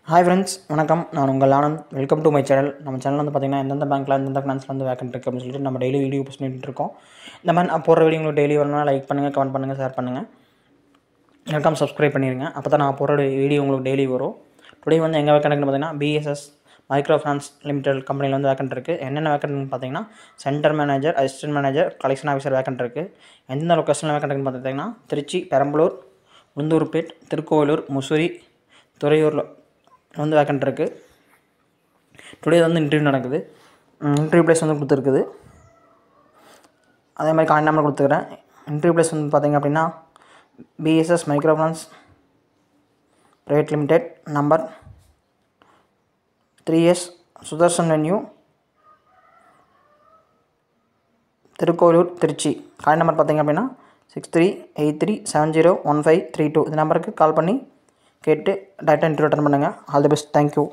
Hi friends, வணக்கம். நான் உங்கள் Anand. Welcome to my channel. நம்ம சேனல் வந்து பார்த்திங்கன்னா எந்தெந்த பேங்க்கில் எந்தெந்த ஃபினான்ஸில் வந்து வேக்கன்ட் இருக்குது அப்படின்னு சொல்லிட்டு நம்ம டெய்லி வீடியோ போஸ்ட் பண்ணிட்டு இருக்கோம். இந்த மாதிரி நான் போடுற வீடியோ உங்களுக்கு டெய்லி வரணும்னா லைக் பண்ணுங்கள், கமெண்ட் பண்ணுங்கள், ஷேர் பண்ணுங்கள், வெல்கம் சப்ஸ்கிரைப் பண்ணிடுங்க. அப்போ தான் நான் போடுற வீடியோ உங்களுக்கு டெய்லி வரும். டுடே வந்து எங்கே வேக்கன்ட் பார்த்தீங்கன்னா பிஎஸ்எஸ் மைக்ரோ ஃபினான்ஸ் லிமிடெட் கம்பெனியில் வந்து வேக்கன்ட் இருக்குது. என்னென்ன வேக்கன்ட்னு பார்த்தீங்கன்னா centre manager, assistant manager, collection officer vacant இருக்குது. எந்தெந்த லொக்கேஷனில் வேக்கன்ட்னு பார்த்தீங்கன்னா திருச்சி, பெரம்பலூர், உளுந்தூர்பேட், திருக்கோவிலூர், முசிறி, துறையூரில் வந்து வேக்கன்ட் இருக்குது. டுடே வந்து இன்டர்வியூ நடக்குது. இன்டர்வியூ ப்ளேஸ் வந்து கொடுத்துருக்குது. அதே மாதிரி கான்டாக்ட் நம்பர் கொடுத்துக்கிறேன். இன்டர்வியூ ப்ளேஸ் வந்து பார்த்திங்க அப்படின்னா BSS micro finance private limited, number 3S Sudarshan venue, Tirukkovilur, Trichy. Contact number பார்த்திங்க அப்படின்னா 6383701532. இந்த நம்பருக்கு கால் பண்ணி கேட்டு டேரெக்டாக இன்டர்வியூ அட்டெண்ட் பண்ணுங்கள். All the best. தேங்க்யூ.